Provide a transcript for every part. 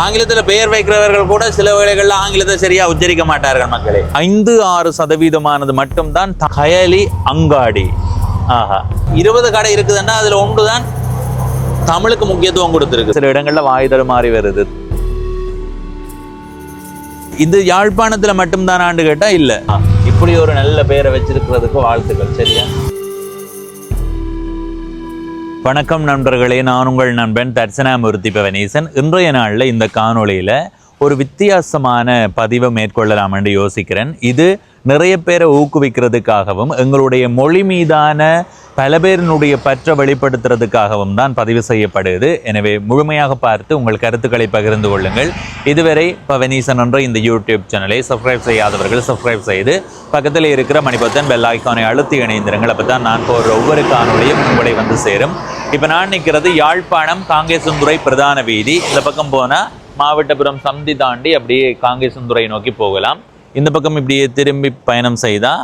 ஆங்கிலத்தில் பெயர் வைக்கிறவர்கள் கூட சில வேளைகளில் ஆங்கிலத்தை சரியா உச்சரிக்க மாட்டார்கள் மக்களே. 5-6% மட்டும்தான் கயலி அங்காடி. ஆஹா, 20 கடை இருக்குதுன்னா அதுல ஒன்றுதான் தமிழுக்கு முக்கியத்துவம் கொடுத்திருக்கு. சில இடங்கள்ல வாய் தடுமாறி வருது. இது யாழ்ப்பாணத்துல மட்டும்தான் ஆண்டு கேட்டா இல்ல. இப்படி ஒரு நல்ல பெயரை வச்சிருக்கிறதுக்கு வாழ்த்துக்கள். சரியா? வணக்கம் நண்பர்களே, நான் உங்கள் நண்பன் தட்சணாமூர்த்தி பவனீசன். இன்றைய நாளில் இந்த காணொளியில் ஒரு வித்தியாசமான பதிவை மேற்கொள்ளலாம் என்று யோசிக்கிறேன். இது நிறைய பேரை ஊக்குவிக்கிறதுக்காகவும் எங்களுடைய மொழி மீதான பல பேரினுடைய பற்ற வெளிப்படுத்துறதுக்காகவும் தான் பதிவு செய்யப்படுது. எனவே முழுமையாக பார்த்து உங்கள் கருத்துக்களை பகிர்ந்து கொள்ளுங்கள். இதுவரை பவனீசன் என்ற இந்த யூடியூப் சேனலை சப்ஸ்கிரைப் செய்யாதவர்கள் சப்ஸ்கிரைப் செய்து பக்கத்தில் இருக்கிற மணிபத்தன் பெல் ஐக்கானை அழுத்தி இணைந்திருங்கள். அப்போ தான் நான் போடுற ஒவ்வொரு காணொளியும் உங்களை வந்து சேரும். இப்போ நான் நிற்கிறது யாழ்ப்பாணம் காங்கேசந்துறை பிரதான வீதி. இந்த பக்கம் போனால் மாவட்டபுரம் சந்தி தாண்டி அப்படியே காங்கேசந்துறை நோக்கி போகலாம். இந்த பக்கம் இப்படியே திரும்பி பயணம் செய்தால்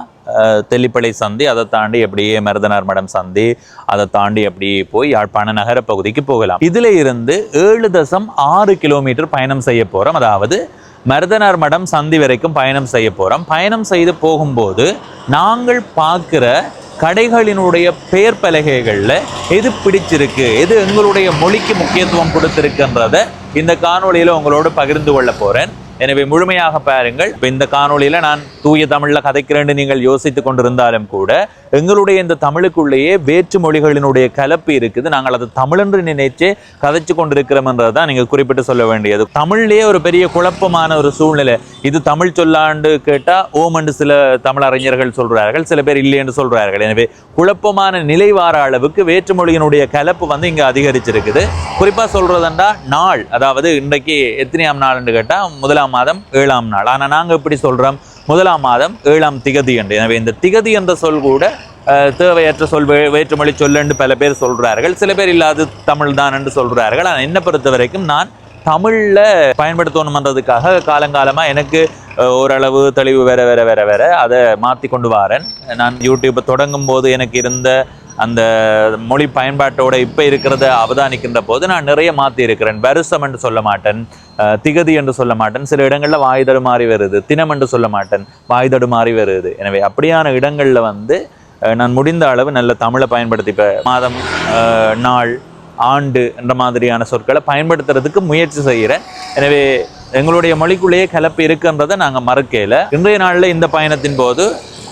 தெல்லிப்பளை சந்தி, அதை தாண்டி அப்படியே மருதனார் மடம் சந்தி, அதை தாண்டி அப்படியே போய் யாழ்ப்பாண நகர பகுதிக்கு போகலாம். இதில் இருந்து 7.6 கிலோமீட்டர் பயணம் செய்ய போகிறோம். அதாவது மருதனார் மடம் சந்தி வரைக்கும் பயணம் செய்ய போகிறோம். பயணம் செய்து போகும்போது நாங்கள் பார்க்குற கடைகளினுடைய பெயர் பலகைகளில் எது பிடிச்சிருக்கு, எது எங்களுடைய மொழிக்கு முக்கியத்துவம் கொடுத்திருக்குன்றதை இந்த காணொளியில் உங்களோடு பகிர்ந்து கொள்ள போகிறேன். எனவே முழுமையாக பாருங்கள். இப்போ இந்த காணொளியில் நான் தூய தமிழில் கதைக்கிறேன்னு நீங்கள் யோசித்து கொண்டிருந்தாலும் கூட எங்களுடைய இந்த தமிழுக்குள்ளேயே வேற்று மொழிகளினுடைய கலப்பு இருக்குது. நாங்கள் அது தமிழென்று நினைச்சு கதைச்சு கொண்டிருக்கிறோம்ன்றது தான் நீங்கள் குறிப்பிட்டு சொல்ல வேண்டியது. தமிழ்லேயே ஒரு பெரிய குழப்பமான ஒரு சூழ்நிலை. இது தமிழ் சொல்லாண்டு கேட்டால் ஓமண்டு சில தமிழறிஞர்கள் சொல்கிறார்கள், சில பேர் இல்லை என்று சொல்கிறார்கள். எனவே குழப்பமான நிலை வார அளவுக்கு வேற்று மொழியினுடைய கலப்பு வந்து இங்கே அதிகரிச்சிருக்குது. குறிப்பாக சொல்கிறதுண்டா நாள், அதாவது இன்றைக்கு எத்தனையாம் நாள்னு கேட்டால் 1ஆம் மாதம் 7ஆம் நாள். ஆனால் நாங்கள் எப்படி சொல்கிறோம், 1ஆம் மாதம் 7ஆம் திகதி என்று. எனவே இந்த திகதி என்ற சொல் கூட தேவையற்ற சொல், வேற்றுமொழி சொல்லு பல பேர் சொல்கிறார்கள். சில பேர் இல்லாது தமிழ் தான் என்று சொல்கிறார்கள். ஆனால் என்னை பொறுத்த வரைக்கும் நான் தமிழில் பயன்படுத்தணுமன்றதுக்காக காலங்காலமாக எனக்கு ஓரளவு தெளிவு வேற அதை மாற்றி கொண்டு வரேன். நான் யூடியூப்பை தொடங்கும் போது எனக்கு இருந்த அந்த மொழி பயன்பாட்டோட இப்போ இருக்கிறத அவதானிக்கின்ற போது நான் நிறைய மாற்றி இருக்கிறேன். வருஷம் என்று சொல்ல மாட்டேன், திகதி என்று சொல்ல மாட்டேன். சில இடங்களில் வாய் தடுமாறி வருது. தினம் என்று சொல்ல மாட்டேன், வாய் தடுமாறி வருது. எனவே அப்படியான இடங்களில் வந்து நான் முடிந்த அளவு நல்ல தமிழை பயன்படுத்தி, இப்போ மாதம், நாள், ஆண்டு என்ற மாதிரியான சொற்களை பயன்படுத்துறதுக்கு முயற்சி செய்கிறேன். எனவே எங்களுடைய மொழிக்குள்ளேயே கலப்பு இருக்குன்றதை நாங்கள் மறக்கல. இன்றைய நாளில் இந்த பயணத்தின் போது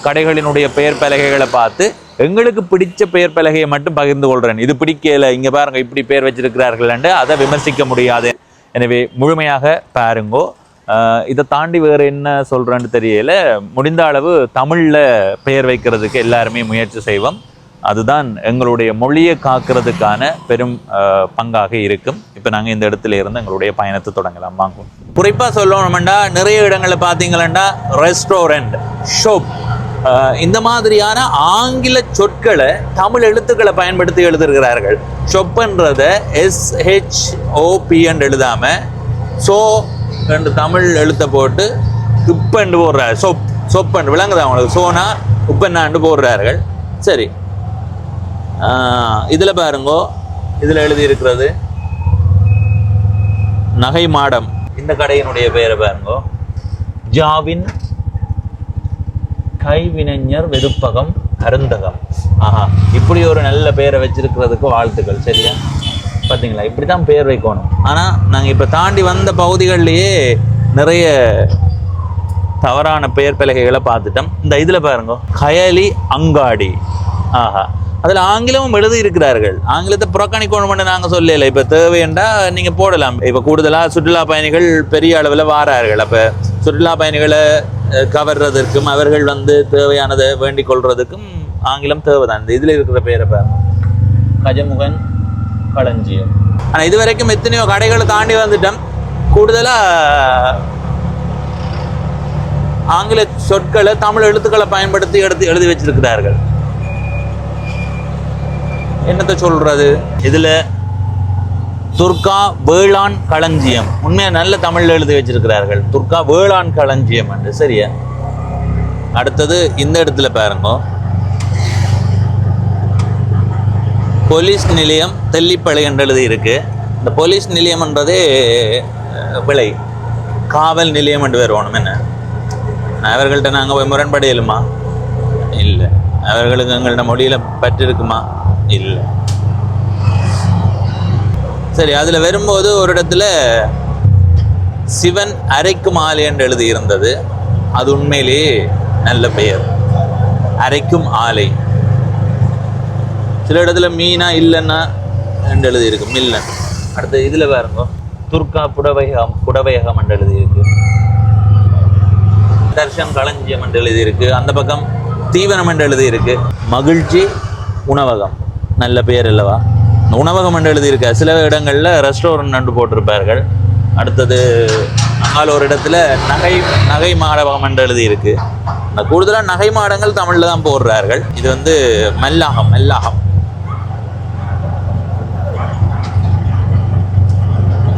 கடைகளினுடைய பெயர் பலகைகளை பார்த்து எங்களுக்கு பிடிச்ச பெயர் பலகையை மட்டும் பகிர்ந்து கொள்கிறேன். இது பிடிக்கல, இங்கே பாருங்க இப்படி பெயர் வச்சிருக்கிறார்கள் என்று அதை விமர்சிக்க முடியாது. எனவே முழுமையாக பாருங்கோ. இதை தாண்டி வேறு என்ன சொல்கிறேன்னு தெரியல. முடிந்த அளவு தமிழில் பெயர் வைக்கிறதுக்கு எல்லாருமே முயற்சி செய்வோம். அதுதான் எங்களுடைய மொழியை காக்கிறதுக்கான பெரும் பங்காக இருக்கும். இப்போ நாங்கள் இந்த இடத்துல இருந்து எங்களுடைய பயணத்தை தொடங்கலாம். வாங்குவோம். குறிப்பாக சொல்லணும்னா நிறைய இடங்களில் பார்த்தீங்களா ரெஸ்டாரண்ட், ஷாப், இந்த மாதிரியான ஆங்கில சொற்களை தமிழ் எழுத்துக்களை பயன்படுத்தி எழுதுகிறார்கள். ஷொப்புன்றத SHOP என்று எழுதாமல் சோ என்று தமிழ் எழுத்தை போட்டு உப்பெண்டு போடுறாரு. சொப்பண்டு விளங்குது அவங்களுக்கு. சோனா உப்பெண்ணாண்டு போடுறார்கள். சரி, இதில் பாருங்கோ, இதில் எழுதி இருக்கிறது நகை மாடம். இந்த கடையினுடைய பெயரை பாருங்கோ, ஜாவின் கைவினைஞர் வெதுப்பகம் அருந்தகம். ஆஹா, இப்படி ஒரு நல்ல பெயரை வச்சிருக்கிறதுக்கு வாழ்த்துக்கள். சரியா? பார்த்தீங்களா, இப்படி தான் பெயர் வைக்கணும். ஆனால் நாங்கள் இப்போ தாண்டி வந்த பகுதிகளிலேயே நிறைய தவறான பெயர் பலகைகளை பார்த்துட்டோம். இந்த இதில் பாருங்க, கயலி அங்காடி. ஆஹா, அதில் ஆங்கிலமும் எழுதி இருக்கிறார்கள். ஆங்கிலத்தை புறக்கணிக்கணும் பண்ண நாங்கள் சொல்லலை. இப்போ தேவையண்டா நீங்கள் போடலாம். இப்போ கூடுதலாக சுற்றுலா பயணிகள் பெரிய அளவில் வாரார்கள். அப்போ சுற்றுலா பயணிகளை கவர்றதற்கும் அவர்கள் வந்து தேவையானதை வேண்டிக் கொள்றதுக்கும் ஆங்கிலம் தேவைதான். இந்த இதில் இருக்கிற பேரை பாருங்க, கஜமுகன் களஞ்சியம். ஆனால் இது வரைக்கும் எத்தனையோ கடைகளை தாண்டி வந்துட்டோம். கூடுதலாக ஆங்கில சொற்களை தமிழ் எழுத்துக்களை பயன்படுத்தி எழுதி வச்சிருக்கிறார்கள். என்னத்தை சொல்றது, இதுல துர்கா வேளாண் களஞ்சியம். உண்மையா நல்ல தமிழ்ல எழுதி வச்சிருக்கிறார்கள், துர்கா வேளாண் களஞ்சியம் என்று. சரியா? அடுத்தது இந்த இடத்துல பாருங்க, போலீஸ் நிலையம் தெல்லிப்பளை என்று எழுதி இருக்கு. இந்த போலீஸ் நிலையம்ன்றதே பிழை. காவல் நிலையம் என்று வரணும். என்ன அவர்கள்ட்ட நாங்கள் போய் முரண்படையலுமா? இல்லை. அவர்களுக்கு எங்கள்ட மொழியில் பற்று இருக்குமா? இல்லை. சரி, அதில் வரும்போது ஒரு இடத்துல சிவன் அரைக்கும் ஆலை என்று எழுதியிருந்தது. அது உண்மையிலேயே நல்ல பெயர், அரைக்கும் ஆலை. சில இடத்துல மீனா இல்லைன்னா என்று எழுதியிருக்கு, மில்லன். அடுத்து இதில் பாருங்க, துர்கா புடவையகம் என்று எழுதியிருக்கு, தர்ஷன் களஞ்சியம் என்று எழுதியிருக்கு, அந்த பக்கம் தீவனம் என்று எழுதியிருக்கு, மகிழ்ச்சி உணவகம். நல்ல பெயர் அல்லவா? உணவகம் என்று எழுதியிருக்க. சில இடங்களில் ரெஸ்டாரண்ட் என்று போட்டிருப்பார்கள். அடுத்தது அங்கால ஒரு இடத்துல நகை மாடகம் என்று எழுதியிருக்கு. இந்த கூடுதலாக நகை மாடங்கள் தமிழில் தான் போடுறார்கள். இது வந்து மல்லாகம்.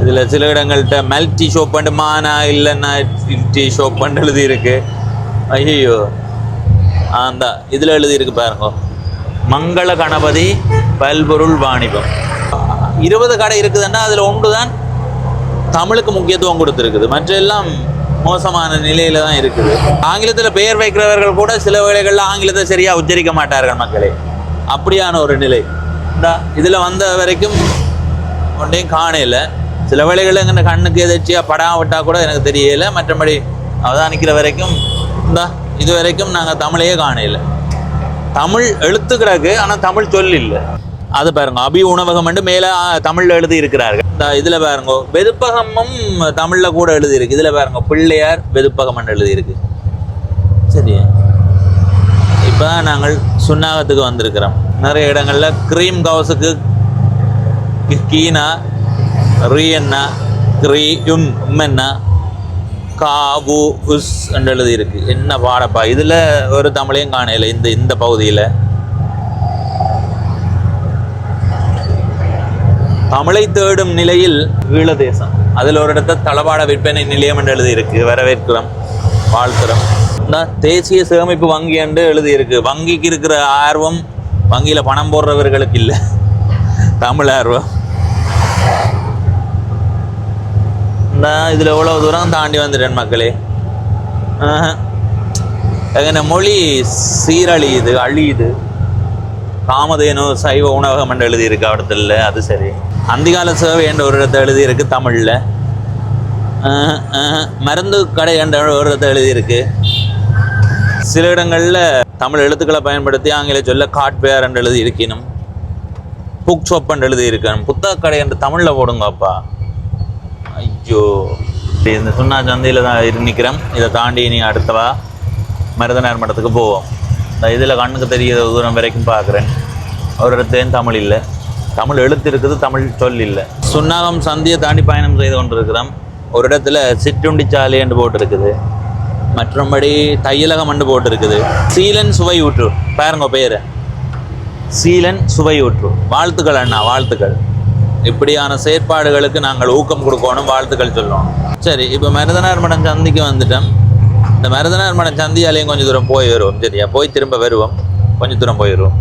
இதில் சில இடங்கள்கிட்ட மல்டி ஷோப் அண்டு மானா இல்லைன்னா டீ ஷோப் அண்டு எழுதியிருக்கு. ஐயோ, அந்த இதில் எழுதியிருக்கு பாருங்க, மங்கள கணபதி பல்பொருள் வாணிபம். 20 கடை இருக்குதுன்னா அதில் ஒன்று தான் தமிழுக்கு முக்கியத்துவம் கொடுத்துருக்குது. மற்ற எல்லாம் மோசமான நிலையில தான் இருக்குது. ஆங்கிலத்தில் பெயர் வைக்கிறவர்கள் கூட சில வேளைகளில் ஆங்கிலத்தை சரியாக உச்சரிக்க மாட்டார்கள் மக்களே. அப்படியான ஒரு நிலை. இதில் வந்த வரைக்கும் ஒன்றையும் காணையில். சில வேளைகளில் எங்கள் கண்ணுக்கு எதிர்ச்சியாக படம் விட்டால் கூட எனக்கு தெரியலை. மற்றபடி அவதானிக்கிற வரைக்கும் இது வரைக்கும் நாங்கள் தமிழையே காணையில். தமிழ் எழுத்து கிடக்கு, ஆனால் தமிழ் சொல் இல்லை. அது பாருங்க, அபி உணவகம் என்று மேலே தமிழில் எழுதி இருக்கிறார்கள். இதில் பாருங்க, வெதுப்பகமும் தமிழில் கூட எழுதியிருக்கு. இதில் பாருங்க, பிள்ளையார் வெதுப்பகம் என்று எழுதியிருக்கு. சரி, இப்போ தான் நாங்கள் சுன்னாகத்துக்கு வந்திருக்கிறோம். நிறைய இடங்களில் க்ரீம் கவுஸுக்கு கீனா, ரீயன்னா, க்ரீயும் உம்மென்னா, காவு உஸ் என்று எழுதியிருக்கு. என்ன பாடப்பா! இதில் ஒரு தமிழையும் காணையில். இந்த பகுதியில் தமிழை தேடும் நிலையில் ஈழதேசம். அதில் ஒரு இடத்த தளபாட விற்பனை நிலையம் என்று எழுதியிருக்கு. வரவேற்கிறோம், வாழ்த்துறோம். தேசிய சேமிப்பு வங்கி என்று எழுதியிருக்கு. வங்கிக்கு இருக்கிற ஆர்வம் வங்கியில் பணம் போடுறவர்களுக்கு இல்லை, தமிழ் ஆர்வம். இதில் எவ்வளோ தூரம் தாண்டி வந்துட்டேன் மக்களே. எங்க மொழி சீரழியுது, அழியுது. காமதேனு சைவ உணவகம் என்று எழுதியிருக்கு இடத்துல. அது சரி. அந்திகால சேவை என்ற ஒரு இடத்தை எழுதியிருக்கு தமிழில். மருந்து கடை என்ற ஒரு இடத்தை எழுதியிருக்கு. சில இடங்களில் தமிழ் எழுத்துக்களை பயன்படுத்தி ஆங்கில சொல்ல காட்பேர் என்று எழுதி இருக்கணும். புக் ஷாப் என்று எழுதியிருக்கணும். புத்தக கடை என்று தமிழில் போடுங்கப்பா. ஐயோ, இந்த சுண்ணா சந்தையில் தான் நிற்கிறோம். இதை தாண்டி நீ அடுத்தவா மருதனார் மடத்துக்கு போவோம். இதில் கண்ணுக்கு தெரிகிற தூரம் வரைக்கும் பார்க்குறேன். ஒரு இடத்துலையும் தமிழ் இல்லை. தமிழ் எழுத்து இருக்குது, தமிழ் சொல் இல்லை. சுன்னாகம் சந்தியை தாண்டி பயணம் செய்து கொண்டிருக்கிறோம். ஒரு இடத்துல சிற்றுண்டிச்சாலை என்று போட்டிருக்குது. மற்றபடி தையலகம் என்று போட்டிருக்குது. சீலன் சுவையூற்று பாருங்க பேர், சீலன் சுவையூற்று. வாழ்த்துக்கள் அண்ணா, வாழ்த்துக்கள். இப்படியான செயற்பாடுகளுக்கு நாங்கள் ஊக்கம் கொடுக்கணும், வாழ்த்துக்கள் சொல்லணும். சரி, இப்போ மருதனார் மடம் சந்திக்கு வந்துட்டோம். இந்த மருதனார் மடம் சந்தியாலையும் கொஞ்சம் தூரம் போய் வருவோம். சரியா, போய் திரும்ப வருவோம். கொஞ்சம் தூரம் போயிடுவோம்.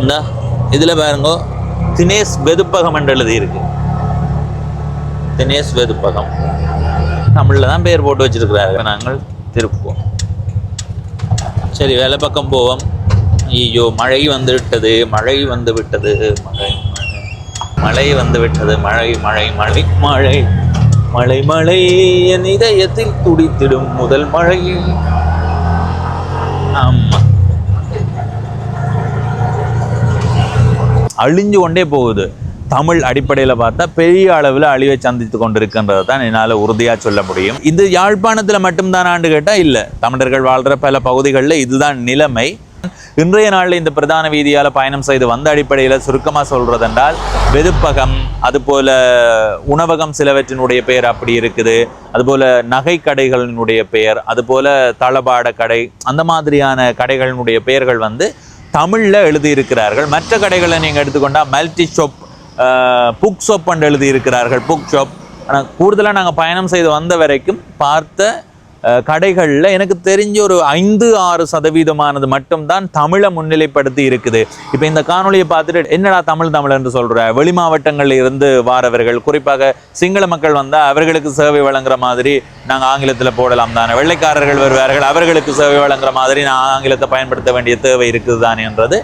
இந்த இதில் பாருங்க, தினேஷ் வெதுப்பகம் என்று எழுதியிருக்கு. தினேஷ் வெதுப்பகம் தமிழில் தான் பேர் போட்டு வச்சிருக்கிறார்கள். நாங்கள் திருப்போம். சரி, வேலை பக்கம் போவோம். ஐயோ, மழை வந்து விட்டது, மழை வந்து விட்டது, மழை வந்து விட்டது, மழை மழை மழை மழை மழை மழை என் இதயத்தில் துடித்திடும் முதல் மழை. ஆமா, அழிஞ்சு கொண்டே போகுது. தமிழ் அடிப்படையில் பார்த்தா பெரிய அளவில் அழிவை சந்தித்து கொண்டிருக்கின்றதை தான் என்னால் உறுதியாக சொல்ல முடியும். இது யாழ்ப்பாணத்தில் மட்டும்தானான்னு கேட்டால் இல்லை. தமிழர்கள் வாழ்கிற பல பகுதிகளில் இதுதான் நிலைமை. இன்றைய நாளில் இந்த பிரதான வீதியால் பயணம் செய்து வந்த அடிப்படையில் சுருக்கமாக சொல்கிறதென்றால், வெதுப்பகம், அதுபோல் உணவகம் சிலவற்றினுடைய பெயர் அப்படி இருக்குது. அதுபோல் நகை கடைகளினுடைய பெயர், அதுபோல் தளபாட கடை, அந்த மாதிரியான கடைகளினுடைய பெயர்கள் வந்து தமிழில் எழுதியிருக்கிறார்கள். மற்ற கடைகளை நீங்கள் எடுத்துக்கொண்டால் மல்டி ஷாப், புக் ஷாப் என்று எழுதியிருக்கிறார்கள், புக் ஷாப். ஆனால் கூடுதலாக நாங்கள் பயணம் செய்து வந்த வரைக்கும் பார்த்த கடைகளில் எனக்கு தெரிஞ்ச ஒரு 5-6% மட்டும்தான் தமிழை முன்னிலைப்படுத்தி இருக்குது. இப்போ இந்த காணொலியை பார்த்துட்டு என்னடா தமிழ் என்று சொல்கிற, வெளி மாவட்டங்களில் இருந்து வாரவர்கள், குறிப்பாக சிங்கள மக்கள் வந்தால் அவர்களுக்கு சேவை வழங்குற மாதிரி நாங்கள் ஆங்கிலத்தில் போடலாம் தானே, வெள்ளைக்காரர்கள் வருவார்கள் அவர்களுக்கு சேவை வழங்குற மாதிரி நான் ஆங்கிலத்தை பயன்படுத்த வேண்டிய தேவை இருக்குது தானே என்றது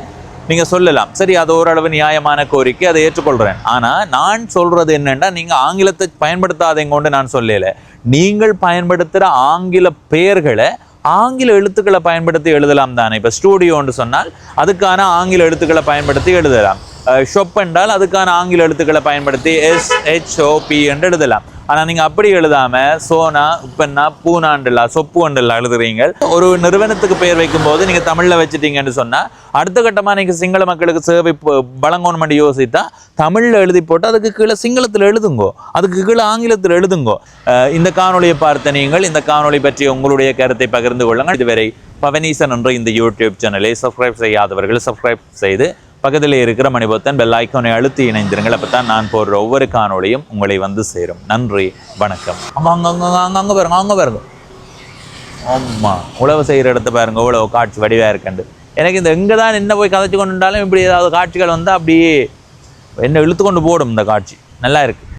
நீங்கள் சொல்லலாம். சரி, அது ஓரளவு நியாயமான கோரிக்கை, அதை ஏற்றுக்கொள்கிறேன். ஆனால் நான் சொல்கிறது என்னென்னா, நீங்கள் ஆங்கிலத்தை பயன்படுத்தாதேங்க கொண்டு நான் சொல்லலை. நீங்கள் பயன்படுத்துகிற ஆங்கில பெயர்களை ஆங்கில எழுத்துக்களை பயன்படுத்தி எழுதலாம் தானே. இப்போ ஸ்டூடியோன்னு சொன்னால் அதுக்கான ஆங்கில எழுத்துக்களை பயன்படுத்தி எழுதலாம். ஷொப் என்றால் அதுக்கான ஆங்கில எழுத்துக்களை பயன்படுத்தி SHOP என்று எழுதலாம். ஆனால் நீங்கள் அப்படி எழுதாமல் சோனா, உப்பென்னா, பூனாண்டுலா, சொப்பு அண்டுலா எழுதுறீங்க. ஒரு நிறுவனத்துக்கு பெயர் வைக்கும்போது நீங்கள் தமிழில் வச்சுட்டீங்கன்னு சொன்னால் அடுத்த கட்டமாக நீங்கள் சிங்கள மக்களுக்கு சேவை வழங்கணும்னு யோசித்தா தமிழில் எழுதி போட்டு அதுக்கு கீழே சிங்களத்தில் எழுதுங்கோ, அதுக்கு கீழே ஆங்கிலத்தில் எழுதுங்கோ. இந்த காணொலியை பார்த்த நீங்கள் இந்த காணொலி பற்றி உங்களுடைய கருத்தை பகிர்ந்து கொள்ளுங்கள். இதுவரை பவனீசன் என்ற இந்த யூடியூப் சேனலை சப்ஸ்கிரைப் செய்யாதவர்கள் சப்ஸ்கிரைப் செய்து பக்கத்தில் இருக்கிற மணிபொத்தன் பெல் ஐக்கானை அழுத்தி இணைந்திருங்கள். அப்போ தான் நான் போடுற ஒவ்வொரு காணொலியும் உங்களை வந்து சேரும். நன்றி, வணக்கம். அங்கே பாருங்க ஆமாம், உழவு செய்கிற இடத்த பாருங்க, உழவு காட்சி வடிவாக இருக்கண்டு. எனக்கு இந்த எங்கே தான் என்ன போய் கதைச்சு கொண்டு இருந்தாலும் இப்படி ஏதாவது காட்சிகள் வந்து அப்படியே என்ன இழுத்து கொண்டு போடும். இந்த காட்சி நல்லா இருக்குது.